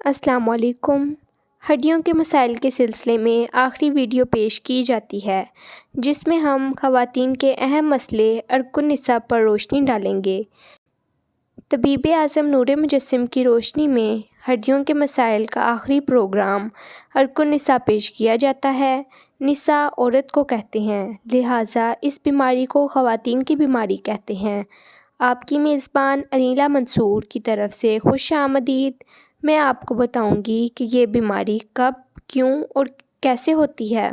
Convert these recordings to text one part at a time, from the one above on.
السلام علیکم۔ ہڈیوں کے مسائل کے سلسلے میں آخری ویڈیو پیش کی جاتی ہے، جس میں ہم خواتین کے اہم مسئلے عرق النساء پر روشنی ڈالیں گے۔ طبیب اعظم نور مجسم کی روشنی میں ہڈیوں کے مسائل کا آخری پروگرام عرق النساء پیش کیا جاتا ہے۔ نساء عورت کو کہتے ہیں، لہٰذا اس بیماری کو خواتین کی بیماری کہتے ہیں۔ آپ کی میزبان انیلا منصور کی طرف سے خوش آمدید۔ میں آپ کو بتاؤں گی کہ یہ بیماری کب، کیوں اور کیسے ہوتی ہے۔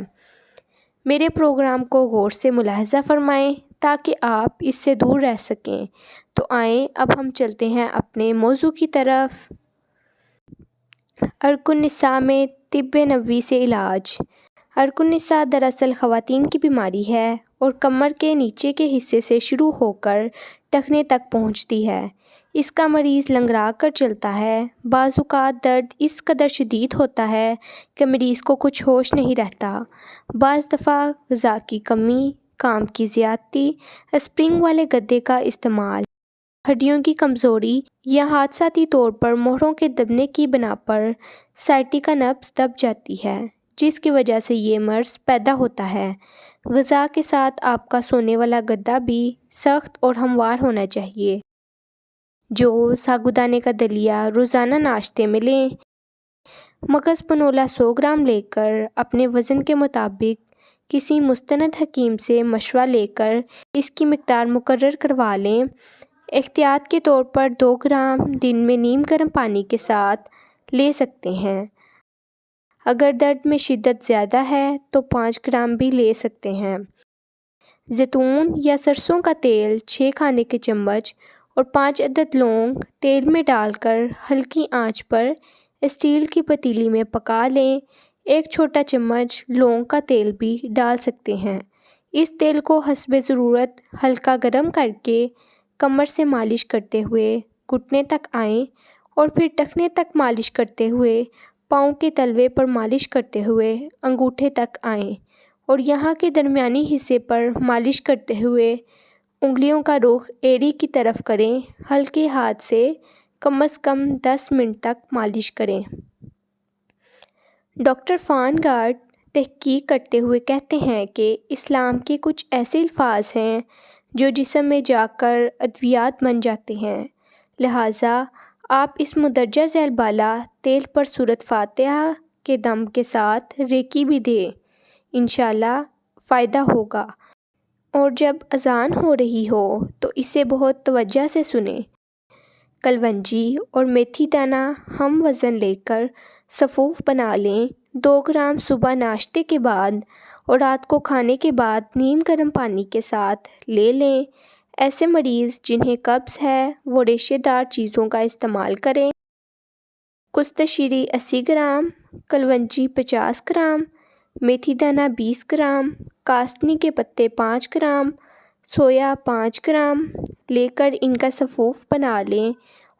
میرے پروگرام کو غور سے ملاحظہ فرمائیں تاکہ آپ اس سے دور رہ سکیں۔ تو آئیں اب ہم چلتے ہیں اپنے موضوع کی طرف۔ عرق النساء میں طب نبوی سے علاج۔ عرق النساء دراصل خواتین کی بیماری ہے اور کمر کے نیچے کے حصے سے شروع ہو کر ٹخنے تک پہنچتی ہے۔ اس کا مریض لنگڑا کر چلتا ہے۔ بعض اوقات درد اس قدر شدید ہوتا ہے کہ مریض کو کچھ ہوش نہیں رہتا۔ بعض دفعہ غذا کی کمی، کام کی زیادتی، اسپرنگ والے گدے کا استعمال، ہڈیوں کی کمزوری یا حادثاتی طور پر مہروں کے دبنے کی بنا پر سائٹکا نبض دب جاتی ہے، جس کی وجہ سے یہ مرض پیدا ہوتا ہے۔ غذا کے ساتھ آپ کا سونے والا گدا بھی سخت اور ہموار ہونا چاہیے۔ جو ساگودانے کا دلیا روزانہ ناشتے میں لیں۔ مغز پنولا 100 گرام لے کر اپنے وزن کے مطابق کسی مستند حکیم سے مشورہ لے کر اس کی مقدار مقرر کروا لیں۔ احتیاط کے طور پر 2 گرام دن میں نیم گرم پانی کے ساتھ لے سکتے ہیں۔ اگر درد میں شدت زیادہ ہے تو 5 گرام بھی لے سکتے ہیں۔ زیتون یا سرسوں کا تیل 6 کھانے کے چمچ اور 5 عدد لونگ تیل میں ڈال کر ہلکی آنچ پر اسٹیل کی پتیلی میں پکا لیں۔ 1 چھوٹا چمچ لونگ کا تیل بھی ڈال سکتے ہیں۔ اس تیل کو حسب ضرورت ہلکا گرم کر کے کمر سے مالش کرتے ہوئے گھٹنے تک آئیں اور پھر ٹخنے تک مالش کرتے ہوئے پاؤں کے تلوے پر مالش کرتے ہوئے انگوٹھے تک آئیں اور یہاں کے درمیانی حصے پر مالش کرتے ہوئے انگلیوں کا رخ ایڑی کی طرف کریں۔ ہلکے ہاتھ سے کم از کم 10 منٹ تک مالش کریں۔ ڈاکٹر فان گارٹ تحقیق کرتے ہوئے کہتے ہیں کہ اسلام کے کچھ ایسے الفاظ ہیں جو جسم میں جا کر ادویات بن جاتے ہیں، لہٰذا آپ اس مندرجہ ذیل بالا تیل پر سورۃ فاتحہ کے دم کے ساتھ ریکی بھی دیں، انشاءاللہ فائدہ ہوگا۔ اور جب اذان ہو رہی ہو تو اسے بہت توجہ سے سنیں۔ کلونجی اور میتھی دانہ ہم وزن لے کر صفوف بنا لیں۔ 2 گرام صبح ناشتے کے بعد اور رات کو کھانے کے بعد نیم گرم پانی کے ساتھ لے لیں۔ ایسے مریض جنہیں قبض ہے وہ ریشے دار چیزوں کا استعمال کریں۔ کستہ شیری 80 گرام، کلونجی 50 گرام، میتھی دانہ 20 گرام، کاسنی کے پتے 5 گرام، سویا 5 گرام لے کر ان کا صفوف بنا لیں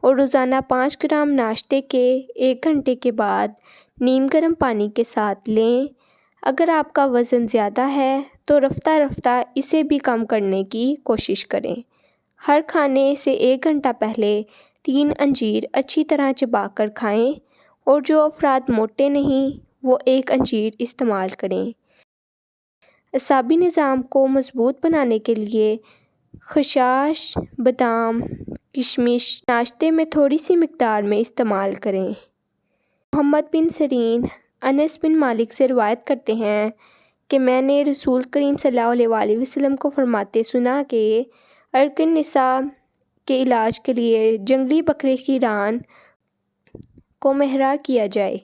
اور روزانہ 5 گرام ناشتے کے 1 گھنٹے کے بعد نیم گرم پانی کے ساتھ لیں۔ اگر آپ کا وزن زیادہ ہے تو رفتہ رفتہ اسے بھی کم کرنے کی کوشش کریں۔ ہر کھانے سے 1 گھنٹہ پہلے 3 انجیر اچھی طرح چبا کر کھائیں اور جو افراد موٹے نہیں وہ 1 انجیر استعمال کریں۔ اعصابی نظام کو مضبوط بنانے کے لیے خشاش، بادام، کشمش ناشتے میں تھوڑی سی مقدار میں استعمال کریں۔ محمد بن سیرین انس بن مالک سے روایت کرتے ہیں کہ میں نے رسول کریم صلی اللہ علیہ وسلم کو فرماتے سنا کہ عرق النساء کے علاج کے لیے جنگلی بکرے کی ران کو مہرا کیا جائے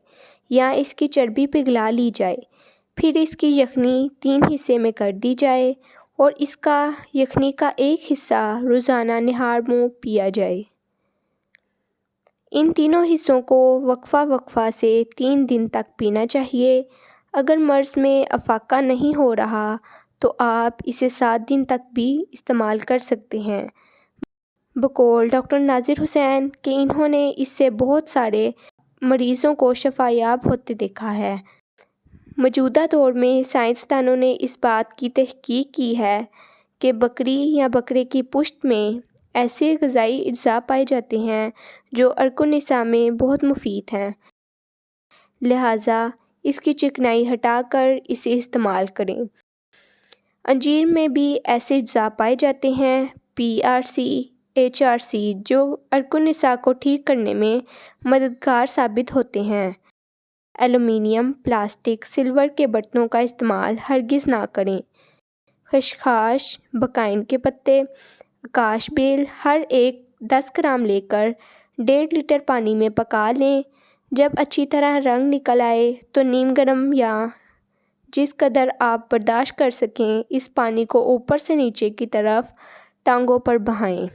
یا اس کی چربی پگھلا لی جائے، پھر اس کی یخنی 3 حصے میں کر دی جائے اور اس کا یخنی کا 1 حصہ روزانہ نہار منہ پیا جائے۔ ان تینوں حصوں کو وقفہ وقفہ سے 3 دن تک پینا چاہیے۔ اگر مرض میں افاقہ نہیں ہو رہا تو آپ اسے 7 دن تک بھی استعمال کر سکتے ہیں۔ بقول ڈاکٹر ناظر حسین کہ انہوں نے اس سے بہت سارے مریضوں کو شفا یاب ہوتے دیکھا ہے۔ موجودہ دور میں سائنسدانوں نے اس بات کی تحقیق کی ہے کہ بکری یا بکرے کی پشت میں ایسے غذائی اجزاء پائے جاتے ہیں جو عرق النساء میں بہت مفید ہیں۔ لہٰذا اس کی چکنائی ہٹا کر اسے استعمال کریں۔ انجیر میں بھی ایسے اجزاء پائے جاتے ہیں PRC HRC جو عرق النساء کو ٹھیک کرنے میں مددگار ثابت ہوتے ہیں۔ ایلومینیم، پلاسٹک، سلور کے برتنوں کا استعمال ہرگز نہ کریں۔ خشخاش، بقائن کے پتے، آکاش بیل ہر ایک 10 گرام لے کر 1.5 لیٹر پانی میں پکا لیں۔ جب اچھی طرح رنگ نکل آئے تو نیم گرم یا جس قدر آپ برداشت کر سکیں اس پانی کو اوپر سے نیچے کی طرف ٹانگوں پر بہائیں،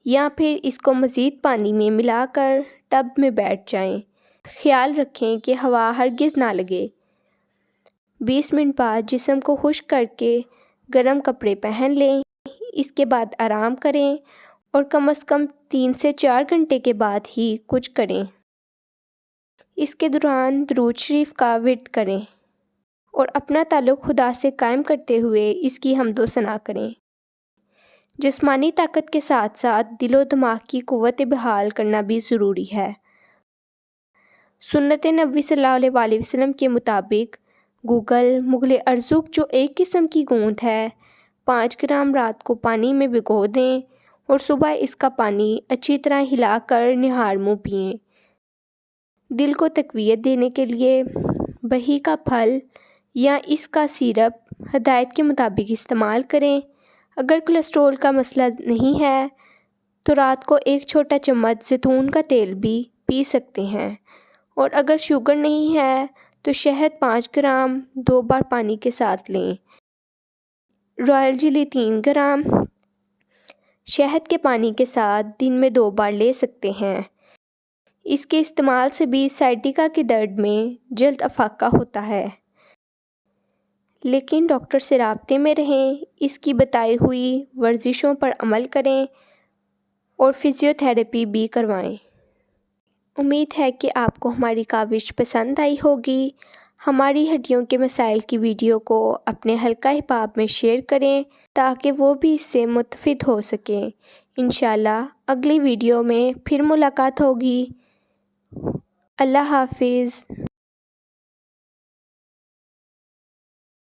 یا پھر اس کو مزید پانی میں ملا کر ٹب میں بیٹھ جائیں۔ خیال رکھیں کہ ہوا ہرگز نہ لگے۔ 20 منٹ بعد جسم کو خشک کر کے گرم کپڑے پہن لیں۔ اس کے بعد آرام کریں اور کم از کم 3 سے 4 گھنٹے کے بعد ہی کچھ کریں۔ اس کے دوران درود شریف کا ورد کریں اور اپنا تعلق خدا سے قائم کرتے ہوئے اس کی حمد و ثنا کریں۔ جسمانی طاقت کے ساتھ ساتھ دل و دماغ کی قوت بحال کرنا بھی ضروری ہے۔ سنت نبوی صلی اللہ علیہ وسلم کے مطابق گوگل مغل ارزق جو ایک قسم کی گوند ہے 5 گرام رات کو پانی میں بھگو دیں اور صبح اس کا پانی اچھی طرح ہلا کر نہار منہ پئیں۔ دل کو تقویت دینے کے لیے بہی کا پھل یا اس کا سیرپ ہدایت کے مطابق استعمال کریں۔ اگر کولیسٹرول کا مسئلہ نہیں ہے تو رات کو 1 چھوٹا چمچ زیتون کا تیل بھی پی سکتے ہیں، اور اگر شوگر نہیں ہے تو شہد 5 گرام 2 بار پانی کے ساتھ لیں۔ رائل جیلی 3 گرام شہد کے پانی کے ساتھ دن میں 2 بار لے سکتے ہیں۔ اس کے استعمال سے بھی سائٹیکا کے درد میں جلد افاقہ ہوتا ہے، لیکن ڈاکٹر سے رابطے میں رہیں، اس کی بتائی ہوئی ورزشوں پر عمل کریں اور فزیو تھراپی بھی کروائیں۔ امید ہے کہ آپ کو ہماری کاوش پسند آئی ہوگی۔ ہماری ہڈیوں کے مسائل کی ویڈیو کو اپنے حلقہ احباب میں شیئر کریں تاکہ وہ بھی اس سے مستفید ہو سکیں۔ انشاءاللہ اگلی ویڈیو میں پھر ملاقات ہوگی۔ اللہ حافظ۔